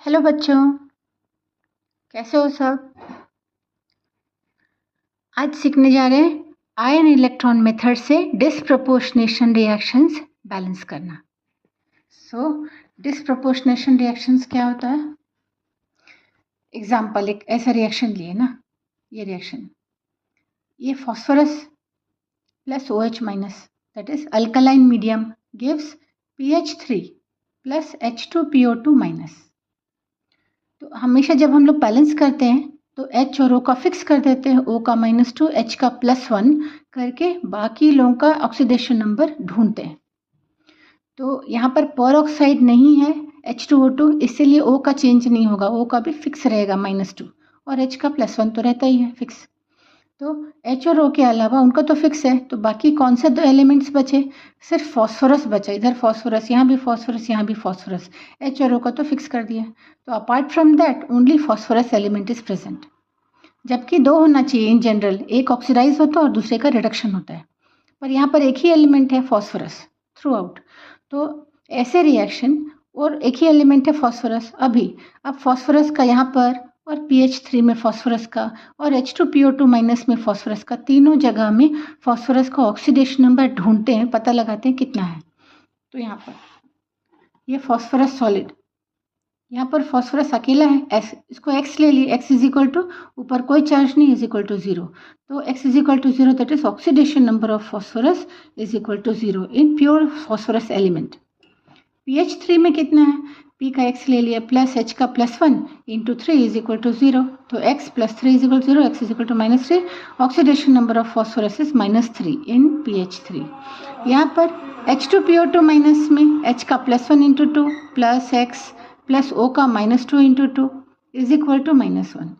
Hello बच्चों, कैसे हो सब। आज सीखने जा रहे हैं आयन इलेक्ट्रॉन मेथड से डिस्प्रपोर्शनेशन रिएक्शंस बैलेंस करना। डिस्प्रपोर्शनेशन रिएक्शंस क्या होता है। एग्जाम्पल, एक ऐसा रिएक्शन लिए ना, ये रिएक्शन, ये phosphorus plus OH minus, that is alkaline medium gives PH3 plus H2PO2 minus. तो हमेशा जब हम लोग बैलेंस करते हैं तो H और O का फिक्स कर देते हैं, O का -2, H का +1 करके बाकी लोगों का ऑक्सीडेशन नंबर ढूंढते हैं। तो यहाँ पर पर ऑक्साइड नहीं है H2O2, इसीलिए O का चेंज नहीं होगा, O का भी फिक्स रहेगा -2 और H का +1 तो रहता ही है फिक्स। तो H और O के अलावा उनका तो फिक्स है, तो बाकी कौन से दो एलिमेंट्स बचे, सिर्फ फॉस्फोरस बचा। इधर फॉस्फोरस, यहाँ भी फॉस्फोरस, यहाँ भी फॉस्फोरस, H और O का तो फिक्स कर दिया। तो apart from that only phosphorus element is present, जबकि दो होना चाहिए इन जनरल, एक ऑक्सीडाइज होता है और दूसरे का रिडक्शन होता है, पर यहाँ पर एक ही एलिमेंट है फॉस्फोरस थ्रू आउट। तो ऐसे रिएक्शन, और एक ही एलिमेंट है फॉस्फोरस। अब फॉस्फोरस का यहाँ पर और PH3 में फॉस्फोरस का और H2PO2 माइनस में फॉस्फोरस का, तीनों जगह में फॉस्फोरस का ऑक्सीडेशन नंबर ढूंढते हैं, पता लगाते हैं कितना है। तो यहाँ पर ये फॉस्फोरस सॉलिड, यहाँ पर फॉस्फोरस अकेला है, S, इसको X ले लिए, X इज इक्वल टू, ऊपर कोई चार्ज नहीं, इज इक्वल टू 0। तो X is equal to 0, that is oxidation number of phosphorus is equal to 0 in pure phosphorus element. PH3 में कितना है, P का X ले लिया प्लस H का +1 इंटू 3 इज इक्वल टू 0। तो X plus 3 is equal to 0, X is equal to -3, oxidation number of phosphorus is -3 in PH3। यहाँ पर H2PO2 माइनस में H का +1 into 2 plus X plus O का -2 into 2 is equal to -1।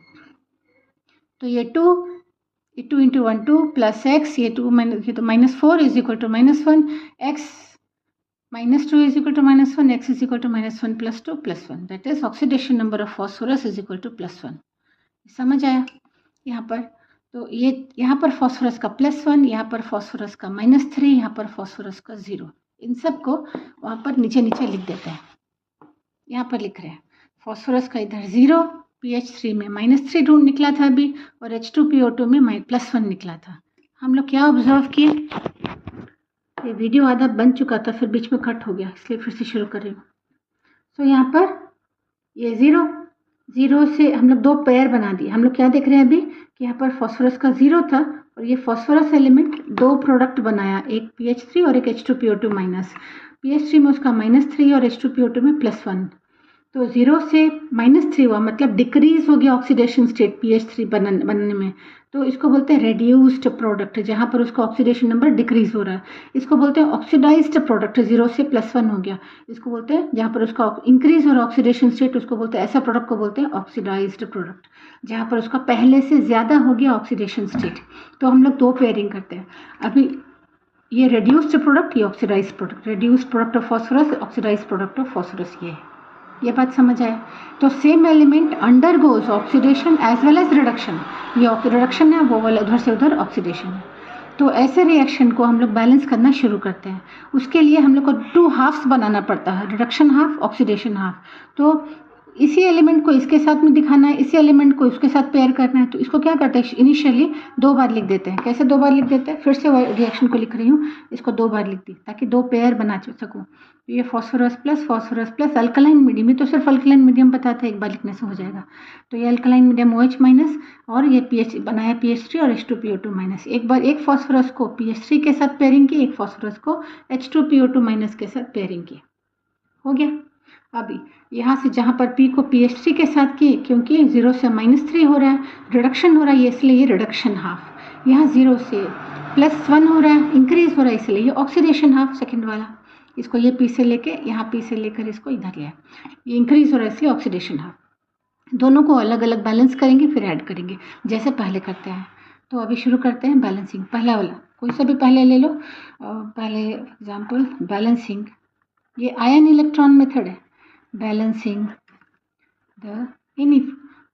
तो ये 2 into 1 2 plus X, ये 2 ये तो -4 is equal to -1, X -2 is equal to -1, X is equal to -1 plus 2 plus 1, that is oxidation number of phosphorus is equal to +1। समझ आया यहाँ पर। तो ये यहाँ पर फॉस्फोरस का +1, यहाँ पर फॉस्फोरस का -3, यहाँ पर फॉस्फोरस का 0, इन सब को वहाँ पर नीचे नीचे लिख देते हैं। यहाँ पर लिख रहे हैं फॉस्फोरस का इधर 0, PH3 में -3 ढूंढ निकला था अभी, और H2PO2 में +1 निकला था। हम लोग क्या ऑब्जर्व किए, ये वीडियो आधा बन चुका था, फिर बीच में कट हो गया, इसलिए फिर से शुरू कर रही हूँ। तो यहाँ पर ये 0 से हम लोग दो पेयर बना दिए। हम लोग क्या देख रहे हैं अभी कि यहाँ पर फॉस्फोरस का 0 था और ये फॉस्फोरस एलिमेंट दो प्रोडक्ट बनाया, एक PH3 और एक H2PO2 माइनस। PH3 में उसका -3 और H2PO2 में +1। तो 0 से -3 हुआ, मतलब डिक्रीज हो गया ऑक्सीडेशन स्टेट PH3 बनने में। तो इसको बोलते हैं रेड्यूस्ड प्रोडक्ट, जहाँ पर उसका ऑक्सीडेशन नंबर डिक्रीज हो रहा है। इसको बोलते हैं ऑक्सीडाइज्ड प्रोडक्ट, 0 से +1 हो गया। इसको बोलते हैं जहाँ पर उसका इंक्रीज हो रहा है ऑक्सीडेशन स्टेट, उसको बोलते हैं, ऐसा प्रोडक्ट को बोलते हैं ऑक्सीडाइज्ड प्रोडक्ट, जहाँ पर उसका पहले से ज़्यादा हो गया ऑक्सीडेशन स्टेट। तो हम लोग दो पेयरिंग करते हैं अभी, ये रेड्यूस्ड प्रोडक्ट, ये oxidised product. Reduced product of phosphorus, oxidised product of phosphorus, ये बात समझ आया। तो same element undergoes oxidation as well as reduction, ये रिडक्शन है, वो वाला उधर से उधर ऑक्सीडेशन है। तो ऐसे रिएक्शन को हम लोग बैलेंस करना शुरू करते हैं। उसके लिए हम लोग को 2 हाफ्स बनाना पड़ता है, रिडक्शन हाफ, ऑक्सीडेशन हाफ। तो इसी एलिमेंट को इसके साथ में दिखाना है, इसी एलिमेंट को इसके साथ पेयर करना है। तो इसको क्या करते हैं, इनिशियली 2 बार लिख देते हैं। कैसे 2 बार लिख देते हैं, फिर से रिएक्शन को लिख रही हूँ, इसको 2 बार लिख दी ताकि 2 पेयर बना सकूँ। तो ये फॉस्फोरस प्लस अल्कलाइन मीडियम, ये तो सिर्फ अल्कलाइन मीडियम बताते हैं, एक बार लिखने से हो जाएगा। तो ये अल्कलाइन मीडियम OH माइनस, और ये PH बनाया PH3 और H2PO2 माइनस। एक बार एक फॉस्फोरस को PH3 के साथ पेयरिंग की, एक फॉस्फोरस को H2PO2 माइनस के साथ पेयरिंग की, हो गया। अभी यहाँ से जहाँ पर P को PH3 के साथ की, क्योंकि 0 से -3 हो रहा है, रिडक्शन हो रहा है, इसलिए ये रिडक्शन हाफ। यहाँ 0 से +1 हो रहा है, इंक्रीज हो रहा है, इसलिए ये ऑक्सीडेशन हाफ सेकंड वाला। इसको ये P से लेके, यहाँ P से लेकर इसको इधर लिया, ये इंक्रीज हो रहा है, इसलिए ऑक्सीडेशन हाफ। दोनों को अलग अलग बैलेंस करेंगे, फिर ऐड करेंगे जैसे पहले करते हैं। तो अभी शुरू करते हैं बैलेंसिंग। पहला वाला कोई सा भी पहले ले लो, पहले एग्जाम्पल बैलेंसिंग, ये आयन इलेक्ट्रॉन मेथड है। Balancing the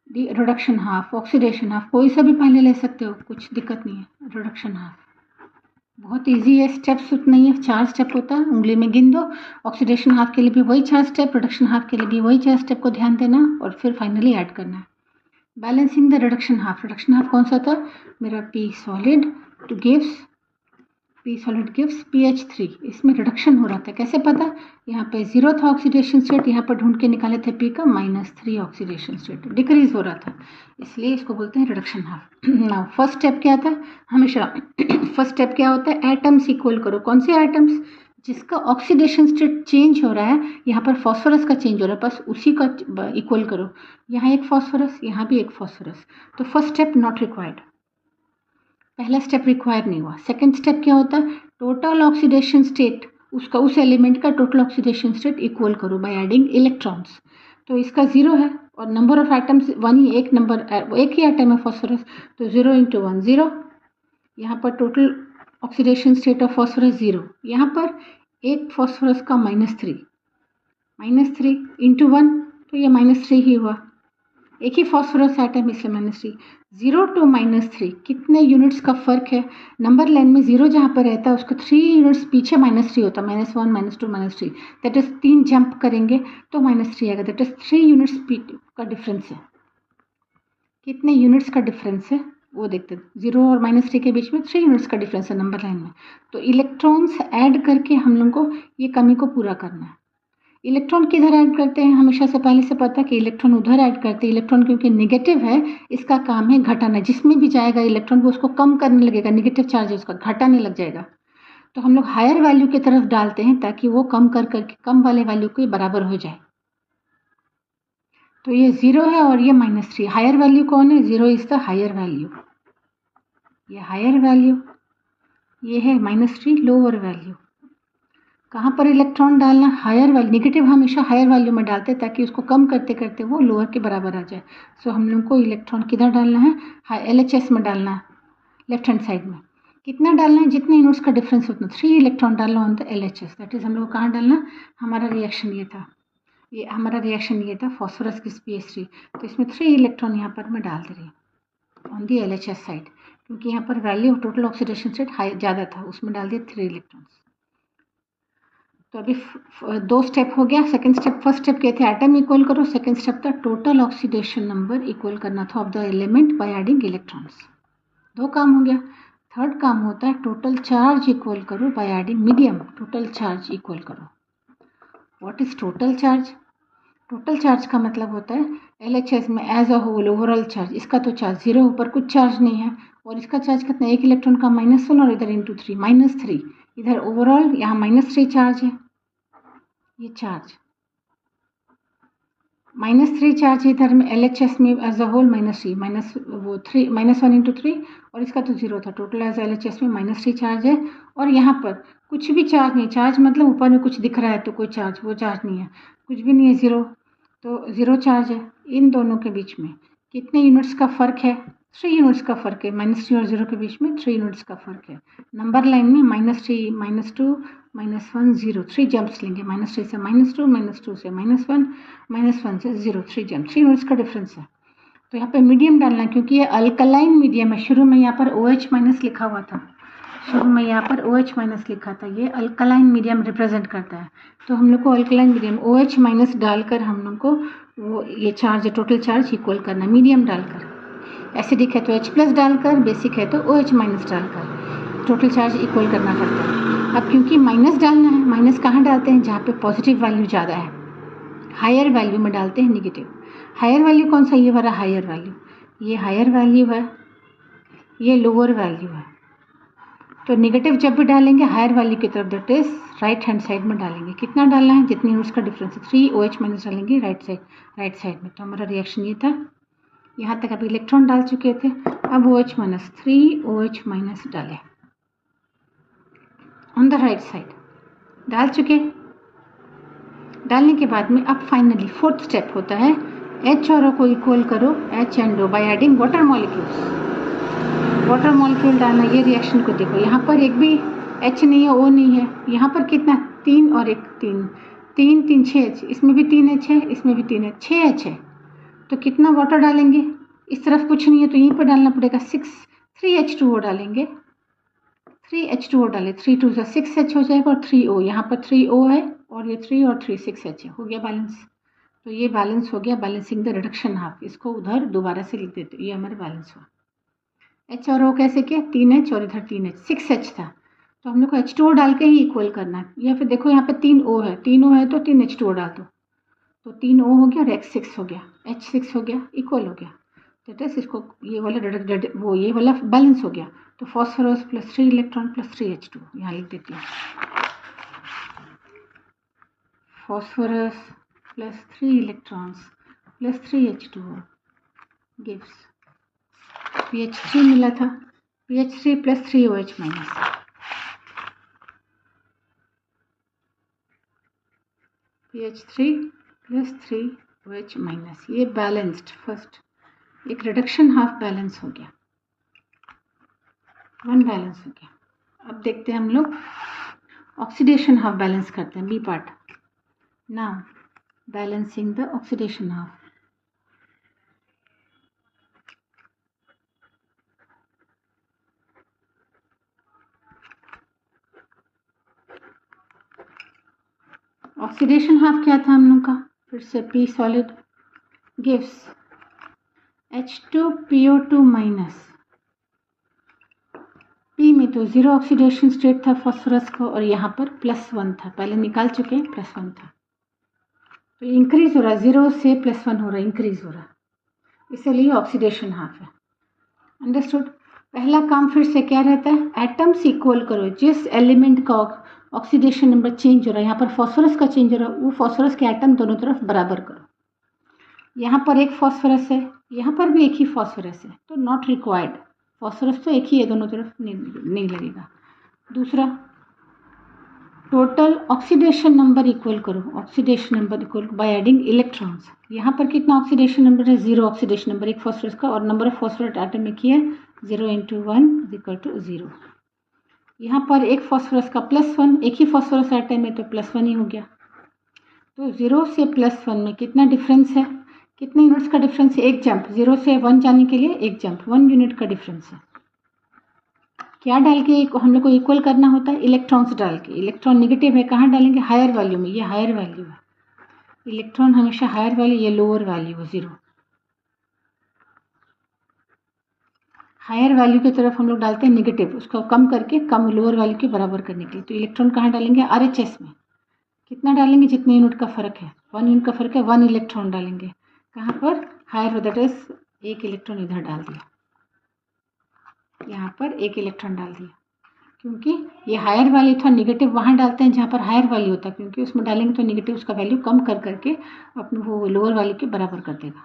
reduction half, oxidation half, कोई सा भी पहले ले सकते हो, कुछ दिक्कत नहीं है। रिडक्शन हाफ, बहुत इजी है, स्टेप्स उतना ही है, 4 स्टेप होता है, उंगली में गिन दो। ऑक्सीडेशन हाफ के लिए भी वही 4 स्टेप, रिडक्शन हाफ के लिए भी वही 4 स्टेप को ध्यान देना और फिर फाइनली ऐड करना है। बैलेंसिंग द रिडक्शन हाफ कौन सा था मेरा, पी सॉलिड गिव्स pH 3। इसमें रिडक्शन हो रहा था, कैसे पता, यहाँ पे 0 था ऑक्सीडेशन स्टेट, यहाँ पर ढूंढ के निकाले थे P का -3 ऑक्सीडेशन स्टेट, डिक्रीज हो रहा था, इसलिए इसको बोलते हैं reduction half. Now first step क्या था, हमेशा फर्स्ट स्टेप क्या होता है, एटम्स इक्वल करो। कौन से एटम्स, जिसका ऑक्सीडेशन स्टेट चेंज हो रहा है, यहाँ पर फॉस्फोरस का चेंज हो रहा है, बस उसी का इक्वल करो। यहाँ एक फॉस्फोरस, यहाँ भी एक फॉस्फोरस, तो फर्स्ट स्टेप नॉट रिक्वायर्ड, पहला स्टेप रिक्वायर नहीं हुआ। सेकंड स्टेप क्या होता है, टोटल ऑक्सीडेशन स्टेट, उसका उस एलिमेंट का टोटल ऑक्सीडेशन स्टेट इक्वल करो बाय एडिंग इलेक्ट्रॉन्स। तो इसका 0 है और नंबर ऑफ एटम्स 1 ही, एक ही एटम है फॉस्फोरस, तो 0 × 1 0। यहाँ पर total oxidation state of phosphorus 0, यहाँ पर एक फॉस्फोरस का -3 × 1, तो ये -3 ही हुआ, एक ही फॉस्फोरस एटम इसलिए -3। 0 to -3 कितने यूनिट्स का फ़र्क है, नंबर लाइन में 0 जहाँ पर रहता है उसको 3 यूनिट्स पीछे -3 होता है, -1 -2 -3, दैट इज़ 3 जंप करेंगे तो -3 आएगा, दैट इज़ 3 यूनिट्स का डिफरेंस है। कितने यूनिट्स का डिफरेंस है वो देखते हैं, 0 और -3 के बीच में 3 यूनिट्स का डिफरेंस है नंबर लाइन में। तो इलेक्ट्रॉन्स ऐड करके हम लोग को ये कमी को पूरा करना है। इलेक्ट्रॉन किधर ऐड करते हैं, हमेशा से पहले से पता कि इलेक्ट्रॉन उधर ऐड करते हैं। इलेक्ट्रॉन क्योंकि नेगेटिव है, इसका काम है घटाना, जिसमें भी जाएगा इलेक्ट्रॉन वो उसको कम करने लगेगा, नेगेटिव चार्ज है उसका घटाने लग जाएगा। तो हम लोग हायर वैल्यू की तरफ डालते हैं ताकि वो कम करके कम वाले वैल्यू के बराबर हो जाए। तो ये 0 है और ये -3, हायर वैल्यू कौन है, 0 इज द हायर वैल्यू, ये हायर वैल्यू, ये है -3 लोअर वैल्यू। कहाँ पर इलेक्ट्रॉन डालना, हायर वैल्यू, नेगेटिव हमेशा हायर वैल्यू में डालते हैं ताकि उसको कम करते करते वो लोअर के बराबर आ जाए। सो हम लोग को इलेक्ट्रॉन किधर डालना है, LHS में डालना है, लेफ्ट हैंड साइड में। कितना डालना है, जितने यूनिट्स का डिफरेंस उतना, 3 इलेक्ट्रॉन डालना on the LHS, that is हम लोग को कहाँ डालना, हमारा रिएक्शन ये था फॉस्फोरस की pH 3, तो इसमें 3 इलेक्ट्रॉन यहाँ पर मैं डाल दे रही हूँ ऑन दी LHS साइड, क्योंकि यहाँ पर value total oxidation state high ज़्यादा था, उसमें डाल दिए 3 इलेक्ट्रॉन्स। तो अभी 2 स्टेप हो गया। सेकंड स्टेप, फर्स्ट स्टेप क्या थे, एटम इक्वल करो, सेकंड स्टेप था टोटल ऑक्सीडेशन नंबर इक्वल करना था of the element by adding electrons. 2 काम हो गया। थर्ड काम होता है टोटल चार्ज इक्वल करो by adding medium, total charge equal करो। What is total charge, total charge का मतलब होता है LHS में as a whole overall charge, इसका तो चार्ज 0 ऊपर कुछ चार्ज नहीं है, और इसका चार्ज कितना, एक इलेक्ट्रॉन का -1 और इधर × 3 -3, इधर ओवरऑल यहाँ -3 चार्ज है, ये चार्ज -3 चार्ज इधर में LHS में एज अ होल -3 -1 × 3, और इसका तो 0 था, टोटल एज LHS में -3 चार्ज है। और यहाँ पर कुछ भी चार्ज नहीं, चार्ज मतलब ऊपर में कुछ दिख रहा है तो कोई चार्ज, वो चार्ज नहीं है, कुछ भी नहीं है, 0, तो 0 चार्ज है। इन दोनों के बीच में कितने यूनिट्स का फ़र्क है, 3 यूनिट्स का फ़र्क है, -3 और 0 के बीच में 3 यूनिट्स का फ़र्क है। नंबर लाइन में -3 -2 -1 0, 3 जंप्स लेंगे, -3 से -2 -2 से -1 -1 से 0, 3 जंप, 3 यूनिट्स का डिफरेंस है। तो यहाँ पे मीडियम डालना है क्योंकि ये अल्कलाइन मीडियम है, शुरू में यहाँ पर OH- लिखा हुआ था, शुरू में यहाँ पर OH- लिखा था, ये अल्कलाइन मीडियम रिप्रेजेंट करता है। तो हम लोग को अल्कलाइन मीडियम OH- डालकर हम लोग को वो ये चार्ज, टोटल चार्ज इक्वल करना, मीडियम डालकर। एसिडिक है तो H+ डालकर, बेसिक है तो OH- डालकर टोटल चार्ज इक्वल करना पड़ता है। अब क्योंकि माइनस डालना है, माइनस कहाँ डालते हैं, जहाँ पे पॉजिटिव वैल्यू ज़्यादा है, हायर वैल्यू में डालते हैं नेगेटिव। हायर वैल्यू कौन सा, ये वाला हायर वैल्यू, ये हायर वैल्यू है, ये लोअर वैल्यू है। तो नेगेटिव जब भी डालेंगे हायर वैल्यू की तरफ, that is right hand side में डालेंगे। कितना डालना है, जितनी उसका डिफरेंस है, 3 OH- डालेंगे राइट साइड में। तो हमारा रिएक्शन ये था, यहाँ तक अभी इलेक्ट्रॉन डाल चुके थे, अब OH- 3 OH- डालें ऑन द राइट साइड, डाल चुके। डालने के बाद में अब फाइनली फोर्थ स्टेप होता है H और O को इक्वल करो, H and O by adding water molecules. Water molecule डालना, ये रिएक्शन को देखो, यहाँ पर एक भी H नहीं है, O नहीं है, यहाँ पर कितना, 3 और 1 3 3 3 6 H, इसमें भी 3 H है, इसमें भी 3 H, 6 H है। तो कितना वाटर डालेंगे, इस तरफ कुछ नहीं है तो यहीं पर डालना पड़ेगा, 3 H2O डालेंगे, 3H2O डाले, 3 2 6H हो जाएगा और 3O, यहाँ पर 3O है और ये 3 और 3 6H है, हो गया बैलेंस। तो ये बैलेंस हो गया, बैलेंसिंग द रिडक्शन हाफ। इसको उधर दोबारा से लिख देते, ये हमारा बैलेंस हुआ। H और O कैसे किया, 3H और इधर 3H, 6H था तो हम लोग को H2O डाल के ही इक्वल करना है। या फिर देखो यहाँ पे 3O है, 3O है तो 3H2O डाल दो, तो 3O हो गया और H6 हो गया, H6 हो गया, इक्वल हो गया। दैट इज इसको ये वाला वो ये वाला बैलेंस हो गया। तो phosphorus plus 3 electron plus 3H2, यहाँ लिख देती हूँ। Phosphorus plus 3 electrons plus 3H2O gives PH3 मिला था, PH3 plus 3OH minus, PH3 plus 3OH minus, ये बैलेंस्ड फर्स्ट एक रिडक्शन हाफ बैलेंस हो गया, वन बैलेंस हो गया। अब देखते हैं हम लोग ऑक्सीडेशन हाफ बैलेंस करते हैं, B part. Now balancing the oxidation half. Oxidation half क्या था हम लोग का, फिर से P solid gives H2PO2 minus, P में तो 0 ऑक्सीडेशन स्टेट था फॉस्फोरस को और यहाँ पर +1 था, पहले निकाल चुके हैं, +1 था। तो इंक्रीज हो रहा है, 0 से +1 हो रहा है, इंक्रीज हो रहा है, इसलिए ऑक्सीडेशन हाफ है। अंडरस्टूड। पहला काम फिर से क्या रहता है, एटम्स इक्वल करो, जिस एलिमेंट का ऑक्सीडेशन नंबर चेंज हो रहा है, यहाँ पर फॉस्फोरस का चेंज हो रहा है, वो फॉस्फोरस के एटम दोनों तरफ बराबर करो। यहाँ पर एक फॉस्फोरस है, यहाँ पर भी एक ही फॉस्फोरस है, तो नॉट रिक्वायर्ड, फॉस्फोरस तो एक ही है, दोनों तरफ नहीं लगेगा। दूसरा, टोटल ऑक्सीडेशन नंबर इक्वल करो, oxidation number equal bye adding electrons. यहाँ पर कितना ऑक्सीडेशन नंबर है, 0 ऑक्सीडेशन नंबर एक फॉस्फोरस का, और नंबर ऑफ फॉस्फोरेट एटम एक ही है, 0 × 1 = 0। यहाँ पर एक फॉस्फोरस का +1, एक ही फॉस्फोरस एटम है तो +1 ही हो गया। तो 0 से +1 में कितना डिफरेंस है, कितने यूनिट्स का डिफरेंस है, एक जंप, 0 से 1 जाने के लिए एक जंप, 1 यूनिट का डिफरेंस है। क्या डाल के हम लोग को इक्वल करना होता है, इलेक्ट्रॉन्स डाल के। इलेक्ट्रॉन नेगेटिव है, कहाँ डालेंगे, हायर वैल्यू में, ये हायर वैल्यू है, इलेक्ट्रॉन हमेशा हायर वैल्यू, ये लोअर वैल्यू है 0। हायर वैल्यू की तरफ हम लोग डालते हैं नेगेटिव, उसको कम करके कम लोअर वैल्यू के बराबर करने के लिए। तो इलेक्ट्रॉन कहाँ डालेंगे, RHS में। कितना डालेंगे, जितने यूनिट का फर्क है, 1 यूनिट का फर्क है, 1 इलेक्ट्रॉन डालेंगे। कहाँ पर, हायर, दैट इज एक इलेक्ट्रॉन इधर डाल दिया, यहाँ पर एक इलेक्ट्रॉन डाल दिया, क्योंकि ये हायर वैल्यू था, नेगेटिव वहाँ डालते हैं जहाँ पर हायर वैल्यू होता है, क्योंकि उसमें डालेंगे तो नेगेटिव उसका वैल्यू कम कर करके अपने वो लोअर वैल्यू के बराबर कर देगा।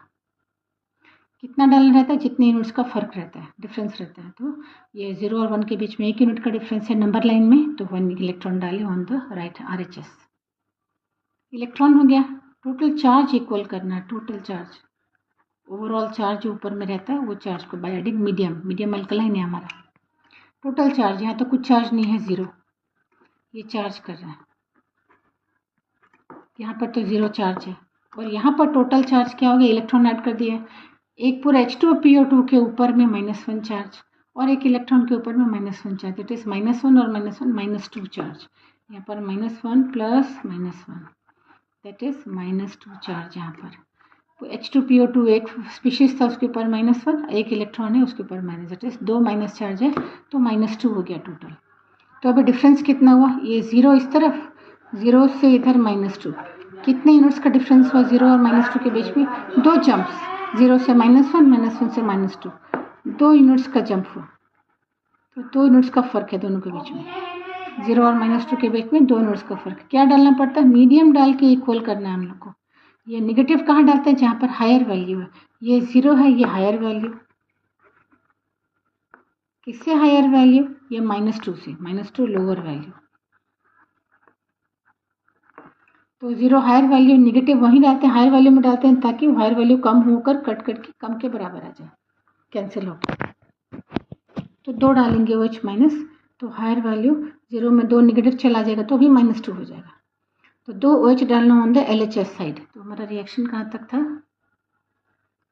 कितना डालना रहता है, जितने यूनिट्स का फर्क रहता है, डिफरेंस रहता है। तो ये 0 और 1 के बीच में 1 यूनिट का डिफरेंस है नंबर लाइन में, तो 1 इलेक्ट्रॉन डाले on the right RHS। Electron हो गया। टोटल चार्ज इक्वल करना है, टोटल चार्ज, ओवरऑल चार्ज जो ऊपर में रहता है वो चार्ज को बाय एडिंग मीडियम अल्कलाइन है हमारा। टोटल चार्ज, यहाँ तो कुछ चार्ज नहीं है, 0, ये चार्ज कर रहा है, यहाँ पर तो 0 चार्ज है, और यहाँ पर टोटल चार्ज क्या हो गया, इलेक्ट्रॉन ऐड कर दिया, एक पूरा H2PO2 के ऊपर में -1 चार्ज और एक इलेक्ट्रॉन के ऊपर में -1 चार्ज, दैट इज -1 और -1 -2 चार्ज। यहाँ पर -1 प्लस -1, दैट इज -2 चार्ज। यहाँ पर तो H2PO2 एक स्पीशीज था, उसके ऊपर -1, एक इलेक्ट्रॉन है उसके ऊपर minus, that is 2 minus charge है, तो -2 हो गया टोटल। तो अभी डिफरेंस कितना हुआ, ये 0 इस तरफ, 0 से इधर -2, कितने यूनिट्स का डिफरेंस हुआ 0 और -2 के बीच में, 2 जंप्स, 0 से -1 से -2, 2 यूनिट्स का जंप हुआ। तो 2 यूनिट्स का फर्क है दोनों के बीच में, 0 और -2 के बीच में 2 यूनिट्स का फर्क। क्या डालना पड़ता है, मीडियम डाल के इक्वल करना है हम लोग को। ये नेगेटिव कहाँ डालते हैं, जहाँ पर हायर वैल्यू है, ये 0 है, ये हायर वैल्यू, किससे हायर वैल्यू, ये -2 से, -2 लोअर वैल्यू। तो 0 हायर वैल्यू, नेगेटिव वहीं डालते हैं, हायर वैल्यू में डालते हैं, ताकि वो हायर वैल्यू कम होकर कट करके कम के बराबर आ जाए, कैंसिल हो। तो 2 डालेंगे OH माइनस, तो हायर वैल्यू 0 में 2 नेगेटिव चला जाएगा तो भी -2 हो जाएगा। तो 2 OH डालना ऑन द LHS साइड। तो हमारा रिएक्शन कहाँ तक था,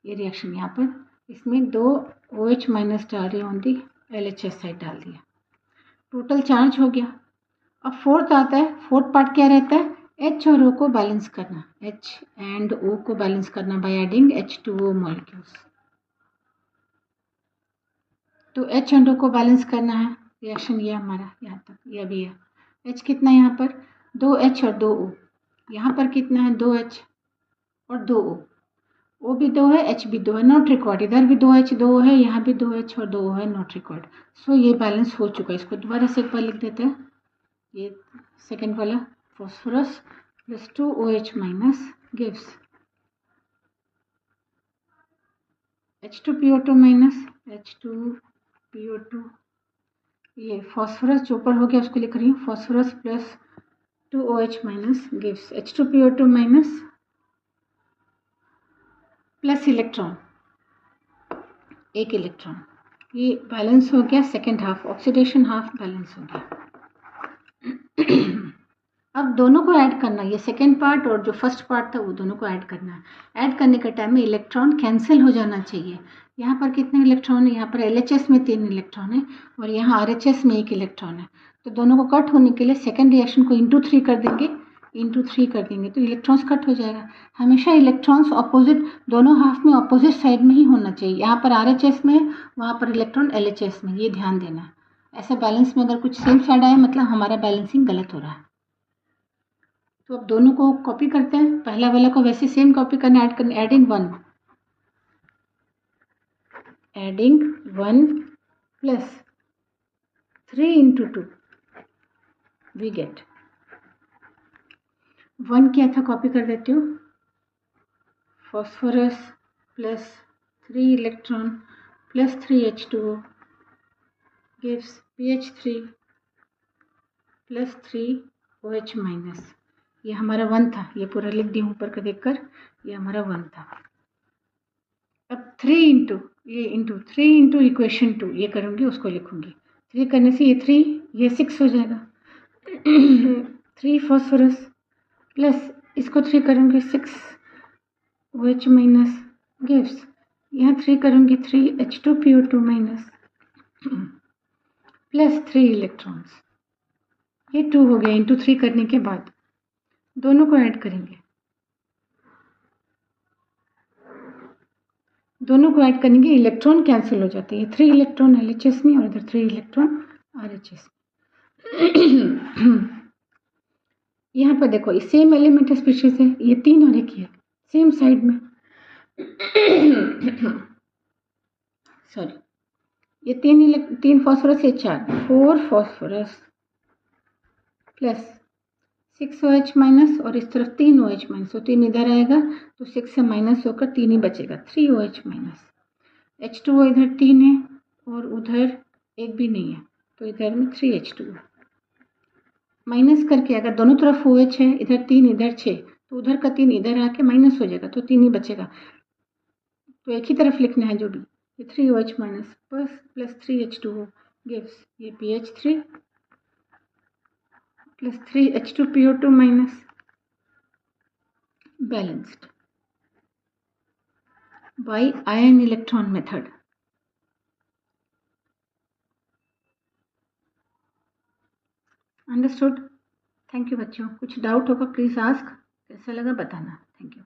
ये रिएक्शन यहाँ पर, इसमें 2 OH माइनस डाल रहे ऑन दी LHS साइड डाल दिया। टोटल चार्ज हो गया। अब फोर्थ आता है, फोर्थ पार्ट क्या रहता है, H और O को बैलेंस करना, H एंड O को बैलेंस करना बाय एडिंग H2O मॉलिक्यूल्स। तो H एंड O को बैलेंस करना है, रिएक्शन ये हमारा यहाँ तक, ये भी है। H कितना है यहाँ पर, 2H और 2O, यहाँ पर कितना है, 2H और 2O, O भी 2 है, H भी 2 है, नॉट रिक्वायर्ड। इधर भी 2H 2 है, यहाँ भी 2H और 2O है, नॉट रिक्वायर्ड। सो ये बैलेंस हो चुका है। इसको दोबारा से एक बार लिख देते हैं। ये सेकेंड वाला, phosphorus plus 2OH minus gives H2PO2 minus H2PO2। ये फॉस्फोरस जो ऊपर हो गया उसको लिख रही हूँ, phosphorus plus 2OH minus gives H2PO2 minus plus electron, एक इलेक्ट्रॉन। ये बैलेंस हो गया, second half, oxidation half balance हो गया। अब दोनों को ऐड करना, ये सेकेंड पार्ट और जो फर्स्ट पार्ट था वो दोनों को ऐड करना है। ऐड करने के टाइम में इलेक्ट्रॉन कैंसिल हो जाना चाहिए। यहाँ पर कितने इलेक्ट्रॉन है, यहाँ पर LHS में 3 इलेक्ट्रॉन है और यहाँ RHS में 1 इलेक्ट्रॉन है। तो दोनों को कट होने के लिए सेकेंड रिएक्शन को इंटू 3 कर देंगे, इंटू 3 कर देंगे तो इलेक्ट्रॉन्स कट हो जाएगा। हमेशा इलेक्ट्रॉन्स ऑपोजिट, दोनों हाफ में ऑपोजिट साइड में ही होना चाहिए। यहाँ पर RHS में है, वहाँ पर इलेक्ट्रॉन LHS में, ये ध्यान देना है। ऐसे बैलेंस में अगर कुछ सेम साइड आए मतलब हमारा बैलेंसिंग गलत हो रहा है। तो अब दोनों को कॉपी करते हैं, पहला वाला को वैसे सेम कॉपी करना, ऐड करना, adding 1 plus 3 into 2 we get 1 क्या था, कॉपी कर देती हूँ, phosphorus plus 3 electron plus 3H2O gives PH3 plus 3OH minus. ये हमारा 1 था, ये पूरा लिख दी ऊपर का देखकर, ये हमारा 1 था। अब 3 इंटू 3 इंटू इक्वेशन 2 ये करूँगी, उसको लिखूँगी। 3 करने से ये 3, ये 6 हो जाएगा। 3 फॉस्फोरस प्लस इसको 3 करूँगी 6OH माइनस गिव्स, यहाँ 3 करूँगी 3H2PO2 माइनस प्लस 3 इलेक्ट्रॉन्स, ये 2 हो गया। इंटू 3 करने के बाद दोनों को ऐड करेंगे, दोनों को ऐड करेंगे, इलेक्ट्रॉन कैंसिल हो जाते हैं। 3 इलेक्ट्रॉन LHS में और इधर 3 इलेक्ट्रॉन RHS में। यहाँ पर देखो ये सेम एलिमेंट स्पीशीज है, ये 3 और 1 है सेम साइड में। सॉरी, ये 3 फॉस्फोरस, ये 4 फॉस्फोरस प्लस 6OH माइनस और इस तरफ 3OH माइनस, तो 3 इधर आएगा तो 6 से माइनस होकर 3 ही बचेगा, 3OH माइनस। H2O इधर 3 है और उधर 1 भी नहीं है, तो इधर में 3H2O माइनस करके, अगर दोनों तरफ OH है, इधर 3 इधर 6, तो उधर का 3 इधर आके माइनस हो जाएगा, तो 3 ही बचेगा। तो एक ही तरफ लिखना है जो भी, ये 3OH minus plus 3H2O gives ये PH3 plus 3H2PO2 minus balanced bye ion electron method. Understood? Thank you बच्चों। कुछ डाउट होगा प्लीज आस्क, कैसा लगा बताना। Thank you.